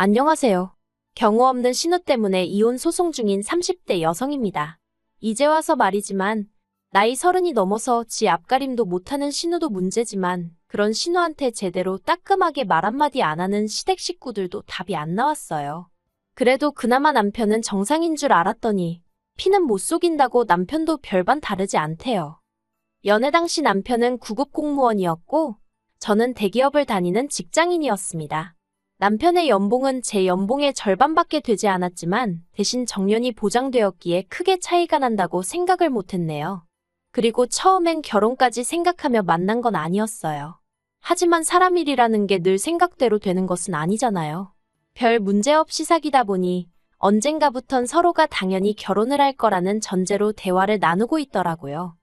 안녕하세요. 경우 없는 신우 때문에 이혼 소송 중인 30대 여성입니다. 이제 와서 말이지만 나이 30이 넘어서 지 앞가림도 못하는 신우도 문제지만 그런 신우한테 제대로 따끔하게 말 한마디 안 하는 시댁 식구들도 답이 안 나왔어요. 그래도 그나마 남편은 정상인 줄 알았더니 피는 못 속인다고 남편도 별반 다르지 않대요. 연애 당시 남편은 구급 공무원이었고 저는 대기업을 다니는 직장인이었습니다. 남편의 연봉은 제 연봉의 절반밖에 되지 않았지만 대신 정년이 보장되었기에 크게 차이가 난다고 생각을 못했네요. 그리고 처음엔 결혼까지 생각하며 만난 건 아니었어요. 하지만 사람 일이라는 게 늘 생각대로 되는 것은 아니잖아요. 별 문제 없이 사귀다 보니 언젠가부턴 서로가 당연히 결혼을 할 거라는 전제로 대화를 나누고 있더라고요.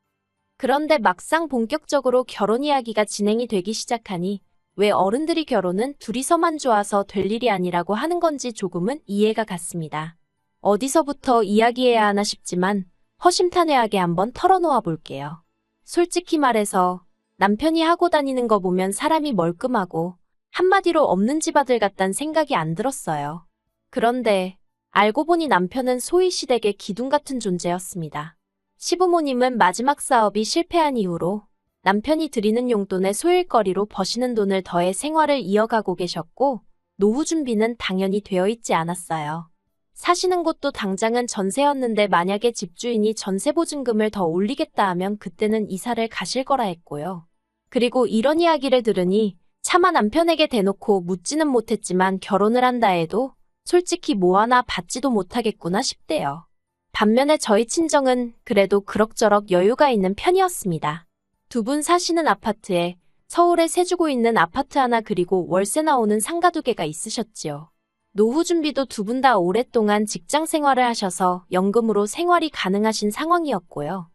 그런데 막상 본격적으로 결혼 이야기가 진행이 되기 시작하니 왜 어른들이 결혼은 둘이서만 좋아서 될 일이 아니라고 하는 건지 조금은 이해가 갔습니다. 어디서부터 이야기해야 하나 싶지만 허심탄회하게 한번 털어놓아 볼게요. 솔직히 말해서 남편이 하고 다니는 거 보면 사람이 멀끔하고 한마디로 없는 집 아들 같단 생각이 안 들었어요. 그런데 알고 보니 남편은 소위 시댁의 기둥 같은 존재였습니다. 시부모님은 마지막 사업이 실패한 이후로 남편이 드리는 용돈에 소일거리로 버시는 돈을 더해 생활을 이어가고 계셨고 노후 준비는 당연히 되어 있지 않았어요. 사시는 곳도 당장은 전세였는데 만약에 집주인이 전세보증금을 더 올리겠다 하면 그때는 이사를 가실 거라 했고요. 그리고 이런 이야기를 들으니 차마 남편에게 대놓고 묻지는 못했지만 결혼을 한다 해도 솔직히 뭐 하나 받지도 못하겠구나 싶대요. 반면에 저희 친정은 그래도 그럭저럭 여유가 있는 편이었습니다. 두 분 사시는 아파트에 서울에 세주고 있는 아파트 하나 그리고 월세 나오는 상가 2개가 있으셨지요. 노후 준비도 두 분 다 오랫동안 직장 생활을 하셔서 연금으로 생활이 가능하신 상황이었고요.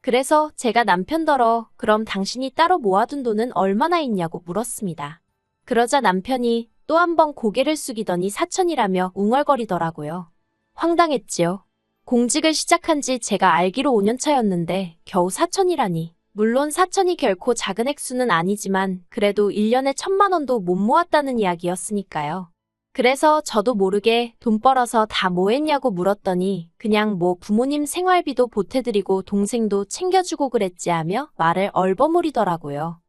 그래서 제가 남편더러 그럼 당신이 따로 모아둔 돈은 얼마나 있냐고 물었습니다. 그러자 남편이 또 한 번 고개를 숙이더니 4천이라며 웅얼거리더라고요. 황당했지요. 공직을 시작한 지 제가 알기로 5년 차였는데 겨우 4천이라니. 물론 4천이 결코 작은 액수는 아니지만 그래도 1년에 1,000만 원도 못 모았다는 이야기였으니까요. 그래서 저도 모르게 돈 벌어서 다 뭐 했냐고 물었더니 그냥 뭐 부모님 생활비도 보태드리고 동생도 챙겨주고 그랬지 하며 말을 얼버무리더라고요.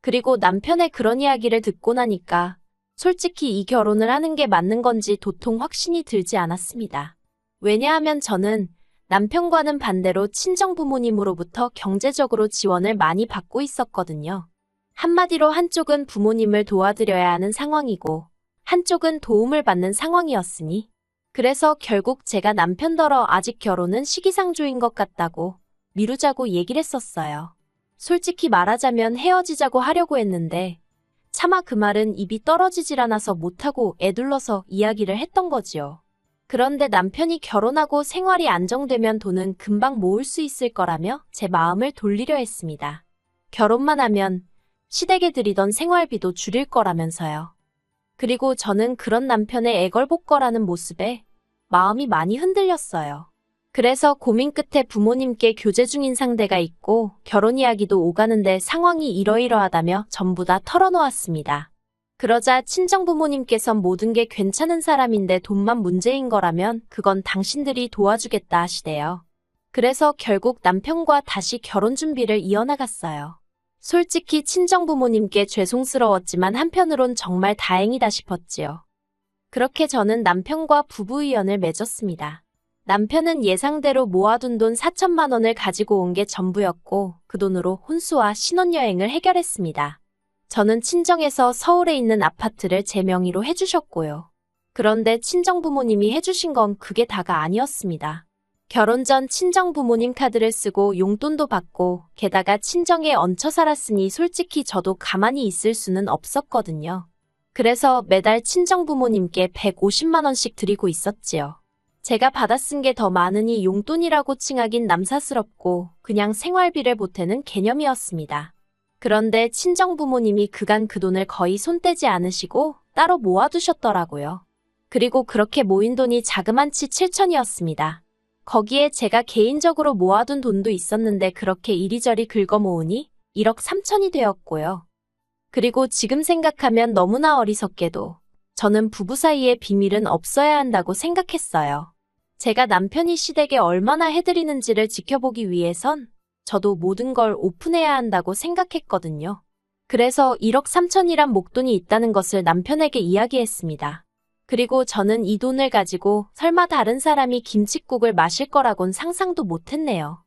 그리고 남편의 그런 이야기를 듣고 나니까 솔직히 이 결혼을 하는 게 맞는 건지 도통 확신이 들지 않았습니다. 왜냐하면 저는 남편과는 반대로 친정부모님으로부터 경제적으로 지원을 많이 받고 있었거든요. 한마디로 한쪽은 부모님을 도와드려야 하는 상황이고 한쪽은 도움을 받는 상황이었으니 그래서 결국 제가 남편더러 아직 결혼은 시기상조인 것 같다고 미루자고 얘기를 했었어요. 솔직히 말하자면 헤어지자고 하려고 했는데 차마 그 말은 입이 떨어지질 않아서 못하고 애둘러서 이야기를 했던 거지요. 그런데 남편이 결혼하고 생활이 안정되면 돈은 금방 모을 수 있을 거라며 제 마음을 돌리려 했습니다. 결혼만 하면 시댁에 드리던 생활비도 줄일 거라면서요. 그리고 저는 그런 남편의 애걸복걸하는 모습에 마음이 많이 흔들렸어요. 그래서 고민 끝에 부모님께 교제 중인 상대가 있고 결혼 이야기도 오가는데 상황이 이러이러하다며 전부 다 털어놓았습니다. 그러자 친정부모님께선 모든 게 괜찮은 사람인데 돈만 문제인 거라면 그건 당신들이 도와주겠다 하시대요. 그래서 결국 남편과 다시 결혼 준비를 이어나갔어요. 솔직히 친정부모님께 죄송스러웠지만 한편으론 정말 다행이다 싶었지요. 그렇게 저는 남편과 부부의연을 맺었습니다. 남편은 예상대로 모아둔 돈 4천만 원을 가지고 온 게 전부였고 그 돈으로 혼수와 신혼여행을 해결했습니다. 저는 친정에서 서울에 있는 아파트를 제 명의로 해주셨고요. 그런데 친정부모님이 해주신 건 그게 다가 아니었습니다. 결혼 전 친정부모님 카드를 쓰고 용돈도 받고 게다가 친정에 얹혀 살았으니 솔직히 저도 가만히 있을 수는 없었거든요. 그래서 매달 친정부모님께 150만 원씩 드리고 있었지요. 제가 받아 쓴 게 더 많으니 용돈이라고 칭하긴 남사스럽고 그냥 생활비를 보태는 개념이었습니다. 그런데 친정부모님이 그간 그 돈을 거의 손 떼지 않으시고 따로 모아두셨더라고요. 그리고 그렇게 모인 돈이 자그만치 7천이었습니다. 거기에 제가 개인적으로 모아둔 돈도 있었는데 그렇게 이리저리 긁어 모으니 1억 3천이 되었고요. 그리고 지금 생각하면 너무나 어리석게도 저는 부부 사이에 비밀은 없어야 한다고 생각했어요. 제가 남편이 시댁에 얼마나 해드리는지를 지켜보기 위해선 저도 모든 걸 오픈해야 한다고 생각했거든요. 그래서 1억 3천이란 목돈이 있다는 것을 남편에게 이야기했습니다. 그리고 저는 이 돈을 가지고 설마 다른 사람이 김칫국을 마실 거라곤 상상도 못했네요.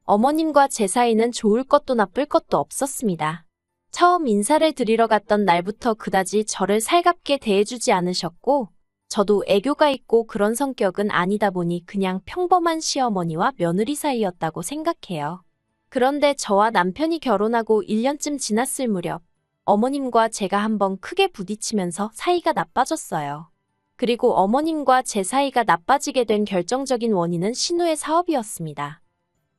어머님과 제 사이는 좋을 것도 나쁠 것도 없었습니다. 처음 인사를 드리러 갔던 날부터 그다지 저를 살갑게 대해주지 않으셨고, 저도 애교가 있고 그런 성격은 아니다 보니 그냥 평범한 시어머니와 며느리 사이였다고 생각해요. 그런데 저와 남편이 결혼하고 1년쯤 지났을 무렵, 어머님과 제가 한번 크게 부딪히면서 사이가 나빠졌어요. 그리고 어머님과 제 사이가 나빠지게 된 결정적인 원인은 신우의 사업이었습니다.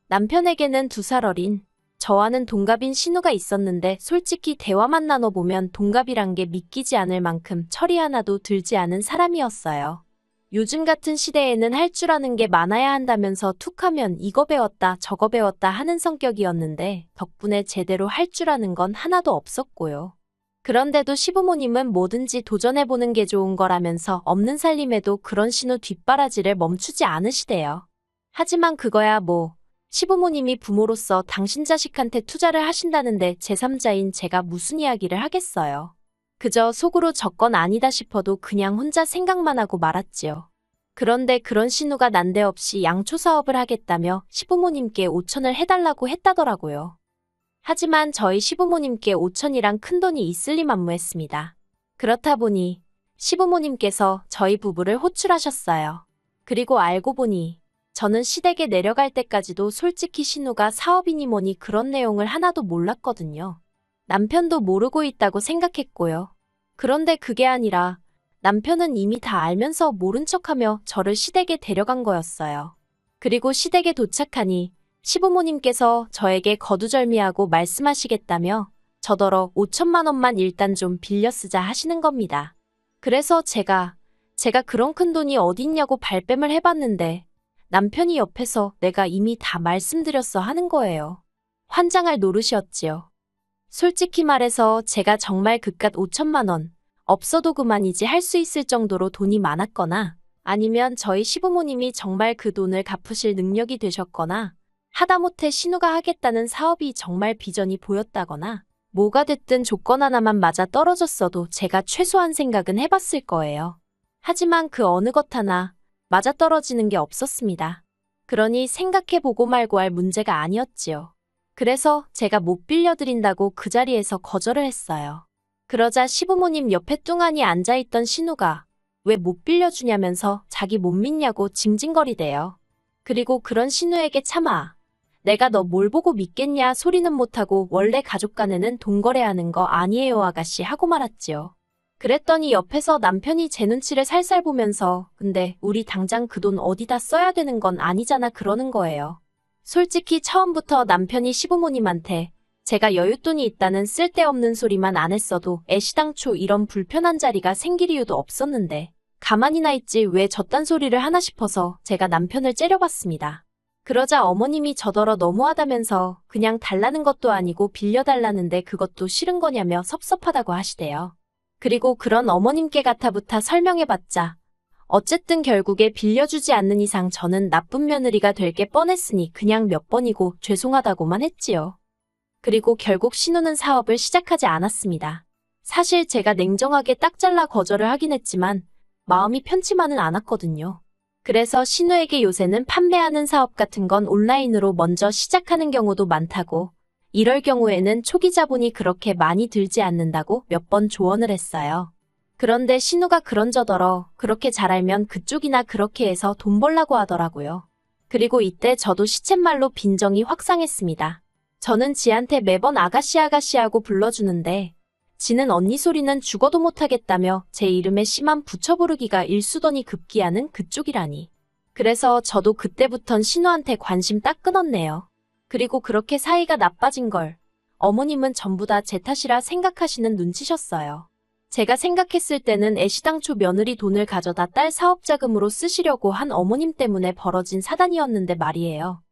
남편에게는 2살 어린, 저와는 동갑인 신우가 있었는데 솔직히 대화만 나눠보면 동갑이란 게 믿기지 않을 만큼 철이 하나도 들지 않은 사람이었어요. 요즘 같은 시대에는 할 줄 아는 게 많아야 한다면서 툭하면 이거 배웠다 저거 배웠다 하는 성격이었는데 덕분에 제대로 할 줄 아는 건 하나도 없었고요. 그런데도 시부모님은 뭐든지 도전해보는 게 좋은 거라면서 없는 살림에도 그런 신우 뒷바라지를 멈추지 않으시대요. 하지만 그거야 뭐 시부모님이 부모로서 당신 자식한테 투자를 하신다는데 제3자인 제가 무슨 이야기를 하겠어요. 그저 속으로 저건 아니다 싶어도 그냥 혼자 생각만 하고 말았지요. 그런데 그런 신우가 난데없이 양초 사업을 하겠다며 시부모님께 5천을 해달라고 했다더라고요. 하지만 저희 시부모님께 5천이란 큰돈이 있을 리 만무했습니다. 그렇다 보니 시부모님께서 저희 부부를 호출하셨어요. 그리고 알고 보니 저는 시댁에 내려갈 때까지도 솔직히 신우가 사업이니 뭐니 그런 내용을 하나도 몰랐거든요. 남편도 모르고 있다고 생각했고요. 그런데 그게 아니라 남편은 이미 다 알면서 모른 척하며 저를 시댁에 데려간 거였어요. 그리고 시댁에 도착하니 시부모님께서 저에게 거두절미하고 말씀하시겠다며 저더러 5천만 원만 일단 좀 빌려 쓰자 하시는 겁니다. 그래서 제가 그런 큰 돈이 어딨냐고 발뺌을 해봤는데 남편이 옆에서 내가 이미 다 말씀드렸어 하는 거예요. 환장할 노릇이었지요. 솔직히 말해서 제가 정말 그깟 5천만 원, 없어도 그만이지 할 수 있을 정도로 돈이 많았거나 아니면 저희 시부모님이 정말 그 돈을 갚으실 능력이 되셨거나 하다못해 신우가 하겠다는 사업이 정말 비전이 보였다거나 뭐가 됐든 조건 하나만 맞아 떨어졌어도 제가 최소한 생각은 해봤을 거예요. 하지만 그 어느 것 하나 맞아떨어지는 게 없었습니다. 그러니 생각해보고 말고 할 문제가 아니었지요. 그래서 제가 못 빌려드린다고 그 자리에서 거절을 했어요. 그러자 시부모님 옆에 뚱하니 앉아있던 신우가 왜 못 빌려주냐면서 자기 못 믿냐고 징징거리대요. 그리고 그런 신우에게 차마 내가 너 뭘 보고 믿겠냐 소리는 못하고 원래 가족 간에는 돈 거래하는 거 아니에요 아가씨 하고 말았지요. 그랬더니 옆에서 남편이 제 눈치를 살살 보면서 근데 우리 당장 그 돈 어디다 써야 되는 건 아니잖아 그러는 거예요. 솔직히 처음부터 남편이 시부모님한테 제가 여윳돈이 있다는 쓸데없는 소리만 안 했어도 애시당초 이런 불편한 자리가 생길 이유도 없었는데 가만히나 있지 왜 저딴 소리를 하나 싶어서 제가 남편을 째려봤습니다. 그러자 어머님이 저더러 너무하다면서 그냥 달라는 것도 아니고 빌려달라는데 그것도 싫은 거냐며 섭섭하다고 하시대요. 그리고 그런 어머님께 가타부타 설명해봤자 어쨌든 결국에 빌려주지 않는 이상 저는 나쁜 며느리가 될 게 뻔했으니 그냥 몇 번이고 죄송하다고만 했지요. 그리고 결국 신우는 사업을 시작하지 않았습니다. 사실 제가 냉정하게 딱 잘라 거절을 하긴 했지만 마음이 편치만은 않았거든요. 그래서 신우에게 요새는 판매하는 사업 같은 건 온라인으로 먼저 시작하는 경우도 많다고 이럴 경우에는 초기 자본이 그렇게 많이 들지 않는다고 몇 번 조언을 했어요. 그런데 신우가 그런저더러 그렇게 잘 알면 그쪽이나 그렇게 해서 돈 벌라고 하더라고요. 그리고 이때 저도 시쳇말로 빈정이 확상했습니다. 저는 지한테 매번 아가씨 아가씨하고 불러주는데 지는 언니 소리는 죽어도 못하겠다며 제 이름에 씨만 붙여 부르기가 일수더니 급기야는 그쪽이라니. 그래서 저도 그때부턴 신우한테 관심 딱 끊었네요. 그리고 그렇게 사이가 나빠진 걸 어머님은 전부 다 제 탓이라 생각하시는 눈치셨어요. 제가 생각했을 때는 애시당초 며느리 돈을 가져다 딸 사업 자금으로 쓰시려고 한 어머님 때문에 벌어진 사단이었는데 말이에요.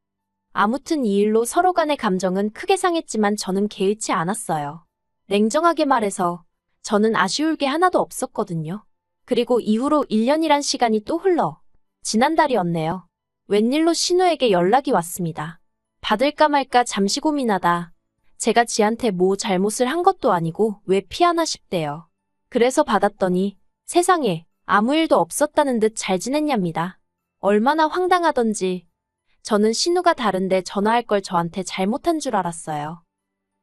아무튼 이 일로 서로 간의 감정은 크게 상했지만 저는 개의치 않았어요. 냉정하게 말해서 저는 아쉬울 게 하나도 없었거든요. 그리고 이후로 1년이란 시간이 또 흘러 지난달이었네요. 웬일로 신우에게 연락이 왔습니다. 받을까 말까 잠시 고민하다 제가 지한테 뭐 잘못을 한 것도 아니고 왜 피하나 싶대요. 그래서 받았더니 세상에 아무 일도 없었다는 듯 잘 지냈냐입니다. 얼마나 황당하던지 저는 신우가 다른데 전화할 걸 저한테 잘못한 줄 알았어요.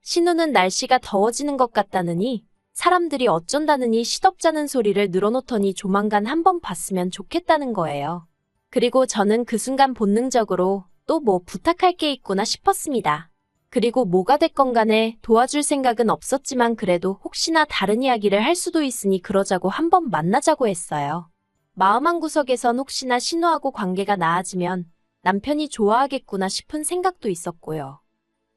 신우는 날씨가 더워지는 것 같다느니 사람들이 어쩐다느니 시덥잖은 소리를 늘어놓더니 조만간 한번 봤으면 좋겠다는 거예요. 그리고 저는 그 순간 본능적으로 또 뭐 부탁할 게 있구나 싶었습니다. 그리고 뭐가 됐건 간에 도와줄 생각은 없었지만 그래도 혹시나 다른 이야기를 할 수도 있으니 그러자고 한번 만나자고 했어요. 마음 한구석에선 혹시나 신우하고 관계가 나아지면 남편이 좋아하겠구나 싶은 생각도 있었고요.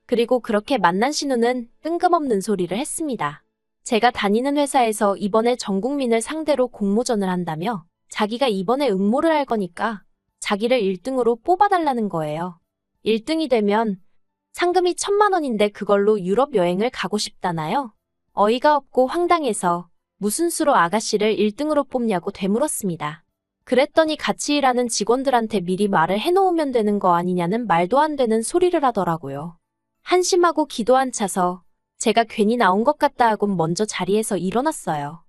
그리고 그렇게 만난 신우는 뜬금없는 소리를 했습니다. 제가 다니는 회사에서 이번에 전 국민을 상대로 공모전을 한다며 자기가 이번에 응모를 할 거니까 자기를 1등으로 뽑아달라는 거예요. 1등이 되면 상금이 1,000만 원인데 그걸로 유럽 여행을 가고 싶다나요? 어이가 없고 황당해서 무슨 수로 아가씨를 1등으로 뽑냐고 되물었습니다. 그랬더니 같이 일하는 직원들한테 미리 말을 해놓으면 되는 거 아니냐는 말도 안 되는 소리를 하더라고요. 한심하고 기도 안 차서 제가 괜히 나온 것 같다 하고 먼저 자리에서 일어났어요.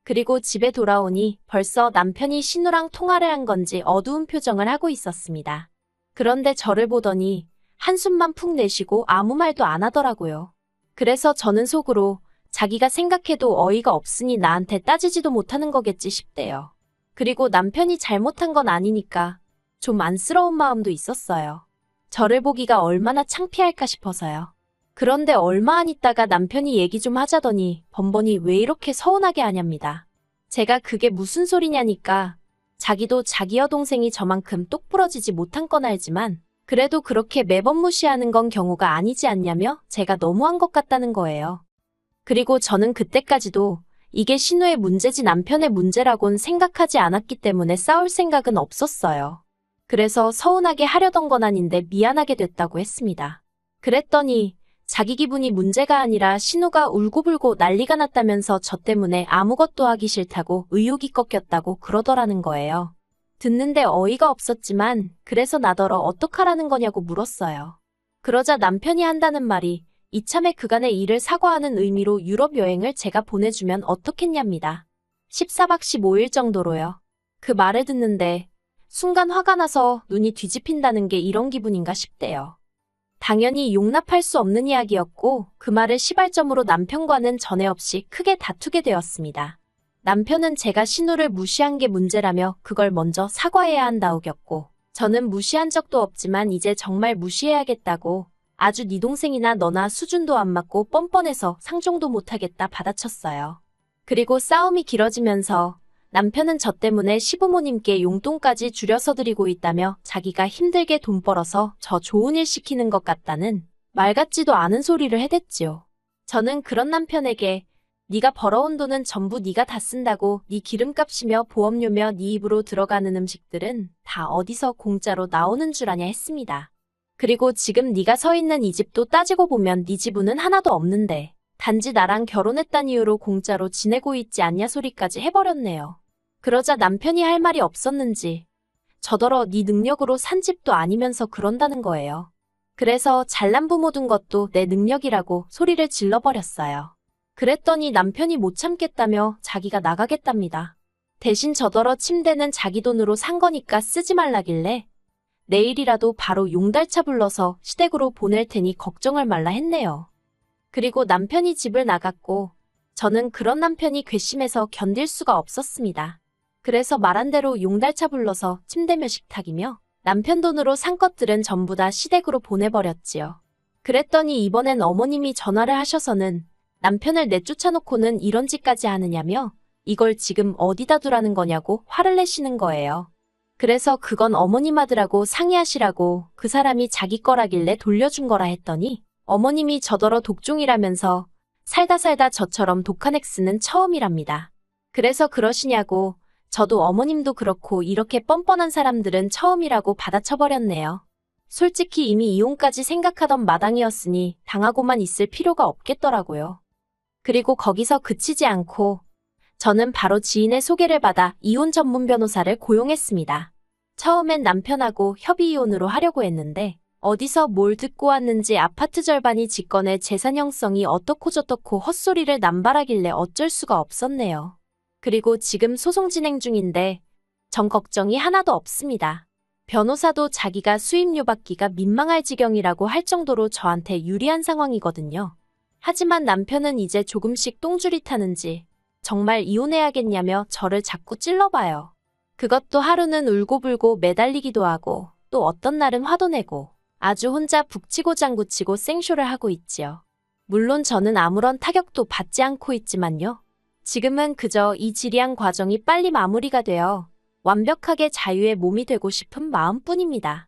그리고 집에 돌아오니 벌써 남편이 신우랑 통화를 한 건지 어두운 표정을 하고 있었습니다. 그런데 저를 보더니 한숨만 푹 내쉬고 아무 말도 안 하더라고요. 그래서 저는 속으로 자기가 생각해도 어이가 없으니 나한테 따지지도 못하는 거겠지 싶대요. 그리고 남편이 잘못한 건 아니니까 좀 안쓰러운 마음도 있었어요. 저를 보기가 얼마나 창피할까 싶어서요. 그런데 얼마 안 있다가 남편이 얘기 좀 하자더니 번번이 왜 이렇게 서운하게 하냐입니다. 제가 그게 무슨 소리냐니까 자기도 자기 여동생이 저만큼 똑부러지지 못한 건 알지만 그래도 그렇게 매번 무시하는 건 경우가 아니지 않냐며 제가 너무한 것 같다는 거예요. 그리고 저는 그때까지도 이게 신우의 문제지 남편의 문제라곤 생각하지 않았기 때문에 싸울 생각은 없었어요. 그래서 서운하게 하려던 건 아닌데 미안하게 됐다고 했습니다. 그랬더니 자기 기분이 문제가 아니라 신우가 울고불고 난리가 났다면서 저 때문에 아무것도 하기 싫다고 의욕이 꺾였다고 그러더라는 거예요. 듣는데 어이가 없었지만 그래서 나더러 어떡하라는 거냐고 물었어요. 그러자 남편이 한다는 말이 이참에 그간의 일을 사과하는 의미로 유럽 여행을 제가 보내주면 어떻겠냐입니다. 14박 15일 정도로요. 그 말을 듣는데 순간 화가 나서 눈이 뒤집힌다는 게 이런 기분인가 싶대요. 당연히 용납할 수 없는 이야기였고 그 말을 시발점으로 남편과는 전에 없이 크게 다투게 되었습니다. 남편은 제가 신우를 무시한 게 문제라며 그걸 먼저 사과해야 한다우겼고 저는 무시한 적도 없지만 이제 정말 무시해야겠다고 아주 네 동생이나 너나 수준도 안 맞고 뻔뻔해서 상종도 못하겠다 받아쳤어요. 그리고 싸움이 길어지면서 남편은 저 때문에 시부모님께 용돈까지 줄여서 드리고 있다며 자기가 힘들게 돈 벌어서 저 좋은 일 시키는 것 같다는 말 같지도 않은 소리를 해댔지요. 저는 그런 남편에게 네가 벌어온 돈은 전부 네가 다 쓴다고 네 기름값이며 보험료며 네 입으로 들어가는 음식들은 다 어디서 공짜로 나오는 줄 아냐 했습니다. 그리고 지금 네가 서 있는 이 집도 따지고 보면 네 지분은 하나도 없는데 단지 나랑 결혼했단 이유로 공짜로 지내고 있지 않냐 소리까지 해버렸네요. 그러자 남편이 할 말이 없었는지 저더러 네 능력으로 산 집도 아니면서 그런다는 거예요. 그래서 잘난 부모 둔 것도 내 능력이라고 소리를 질러버렸어요. 그랬더니 남편이 못 참겠다며 자기가 나가겠답니다. 대신 저더러 침대는 자기 돈으로 산 거니까 쓰지 말라길래 내일이라도 바로 용달차 불러서 시댁으로 보낼 테니 걱정을 말라 했네요. 그리고 남편이 집을 나갔고 저는 그런 남편이 괘씸해서 견딜 수가 없었습니다. 그래서 말한 대로 용달차 불러서 침대 몇 식탁이며 남편 돈으로 산 것들은 전부 다 시댁으로 보내버렸지요. 그랬더니 이번엔 어머님이 전화를 하셔서는 남편을 내쫓아놓고는 이런 짓까지 하느냐며 이걸 지금 어디다 두라는 거냐고 화를 내시는 거예요. 그래서 그건 어머님 아들하고 상의하시라고 그 사람이 자기 거라길래 돌려준 거라 했더니 어머님이 저더러 독종이라면서 살다 저처럼 독한 엑스는 처음이랍니다. 그래서 그러시냐고 저도 어머님도 그렇고 이렇게 뻔뻔한 사람들은 처음이라고 받아쳐버렸네요. 솔직히 이미 이혼까지 생각하던 마당이었으니 당하고만 있을 필요가 없겠더라고요. 그리고 거기서 그치지 않고 저는 바로 지인의 소개를 받아 이혼 전문 변호사를 고용했습니다. 처음엔 남편하고 협의 이혼으로 하려고 했는데 어디서 뭘 듣고 왔는지 아파트 절반이 직권의 재산 형성이 어떻고 저떻고 헛소리를 남발하길래 어쩔 수가 없었네요. 그리고 지금 소송 진행 중인데 전 걱정이 하나도 없습니다. 변호사도 자기가 수임료 받기가 민망할 지경이라고 할 정도로 저한테 유리한 상황이거든요. 하지만 남편은 이제 조금씩 똥줄이 타는지 정말 이혼해야겠냐며 저를 자꾸 찔러봐요. 그것도 하루는 울고불고 매달리기도 하고 또 어떤 날은 화도 내고 아주 혼자 북치고 장구치고 생쇼를 하고 있지요. 물론 저는 아무런 타격도 받지 않고 있지만요. 지금은 그저 이 지리한 과정이 빨리 마무리가 되어 완벽하게 자유의 몸이 되고 싶은 마음뿐입니다.